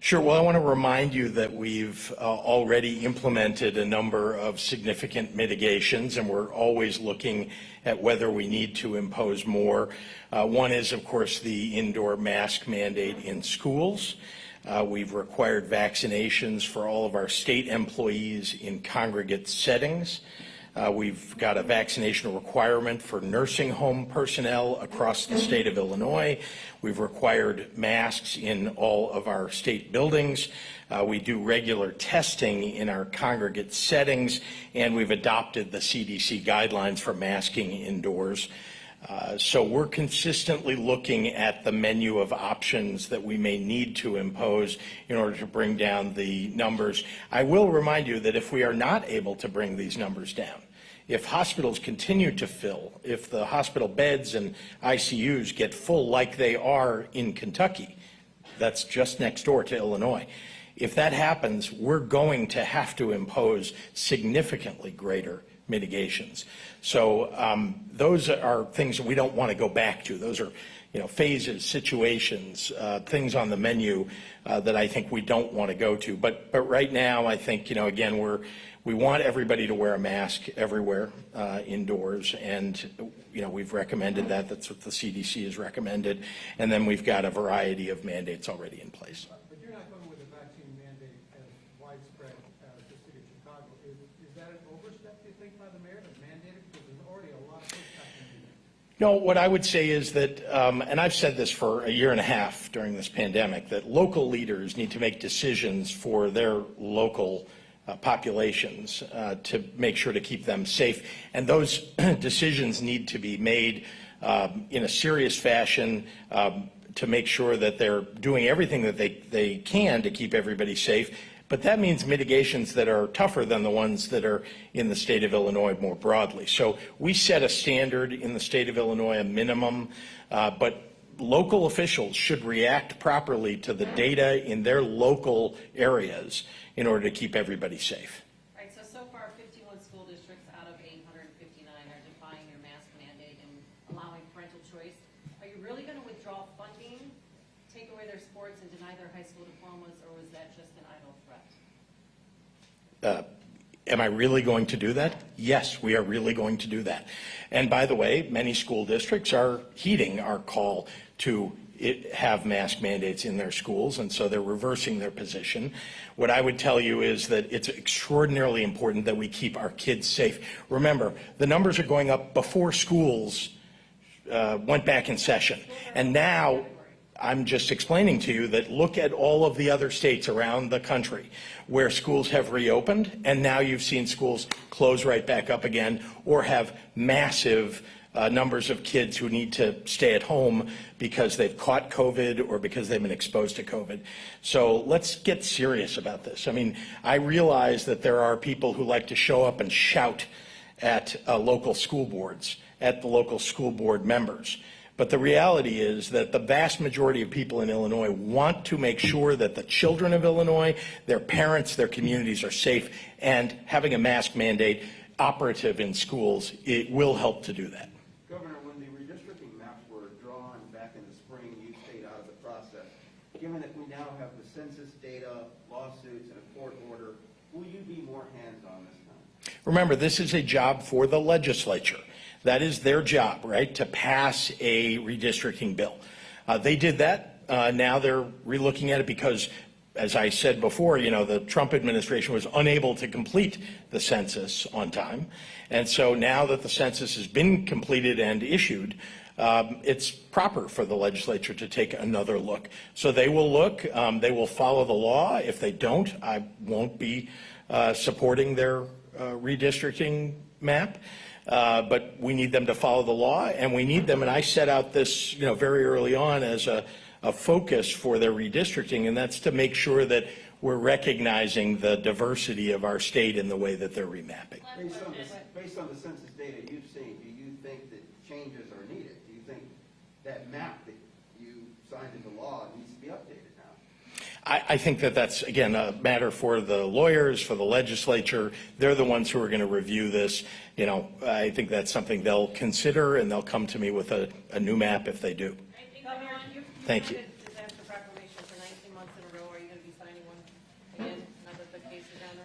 Sure. Well, I want to remind you that we've already implemented a number of significant mitigations, and we're always looking at whether we need to impose more. One is, of course, the indoor mask mandate in schools. We've required vaccinations for all of our state employees in congregate settings. We've got a vaccination requirement for nursing home personnel across the state of Illinois. We've required masks in all of our state buildings. We do regular testing in our congregate settings, and we've adopted the CDC guidelines for masking indoors. So we're consistently looking at the menu of options that we may need to impose in order to bring down the numbers. I will remind you that if we are not able to bring these numbers down, if hospitals continue to fill, if the hospital beds and ICUs get full like they are in Kentucky, that's just next door to Illinois, if that happens, we're going to have to impose significantly greater mitigations. So those are things that we don't want to go back to. Those are, phases, situations, things on the menu that I think we don't want to go to. But right now, I think, again, we want everybody to wear a mask everywhere indoors, and we've recommended that. That's what the CDC has recommended, and then we've got a variety of mandates already in place. But you're not going with a vaccine mandate as widespread as the city of Chicago. Is that an overstep, do you think, by the mayor to mandate it? Because there's already a lot of pushback in here. No, what I would say is that, and I've said this for a year and a half during this pandemic, that local leaders need to make decisions for their local populations to make sure to keep them safe. And those decisions need to be made in a serious fashion to make sure that they're doing everything that they can to keep everybody safe. But that means mitigations that are tougher than the ones that are in the state of Illinois more broadly. So we set a standard in the state of Illinois, a minimum, but local officials should react properly to the data in their local areas in order to keep everybody safe. Right, so far 51 school districts out of 859 are defying your mask mandate and allowing parental choice. Are you really going to withdraw funding, take away their sports, and deny their high school diplomas, or was that just an idle threat? Am I really going to do that? Yes, we are really going to do that. And by the way, many school districts are heeding our call to have mask mandates in their schools, and so they're reversing their position. What I would tell you is that it's extraordinarily important that we keep our kids safe. Remember, the numbers are going up before schools went back in session. And now I'm just explaining to you that look at all of the other states around the country where schools have reopened, and now you've seen schools close right back up again or have massive numbers of kids who need to stay at home because they've caught COVID or because they've been exposed to COVID. So let's get serious about this. I mean, I realize that there are people who like to show up and shout at local school boards, at the local school board members. But the reality is that the vast majority of people in Illinois want to make sure that the children of Illinois, their parents, their communities are safe, and having a mask mandate operative in schools, it will help to do that. Governor, when the redistricting maps were drawn back in the spring, you stayed out of the process. Given that we now have the census data, lawsuits, and a court order, will you be more hands-on this time? Remember, this is a job for the legislature. That is their job, right, to pass a redistricting bill. They did that. Now they're relooking at it because, as I said before, the Trump administration was unable to complete the census on time. And so now that the census has been completed and issued, it's proper for the legislature to take another look. So they will look. They will follow the law. If they don't, I won't be supporting their redistricting map. But we need them to follow the law, and we need them, and I set out this, very early on as a focus for their redistricting, and that's to make sure that we're recognizing the diversity of our state in the way that they're remapping. Based on the census data you've seen, do you think that changes are needed? Do you think that map that you signed into law needs to be updated now? I think that that's, again, a matter for the lawyers, for the legislature. They're the ones who are going to review this. I think that's something they'll consider, and they'll come to me with a new map if they do. Governor, Thank you. Disaster proclamation for 19 months in a row. Are you going to be signing one again, now that the case is down the road?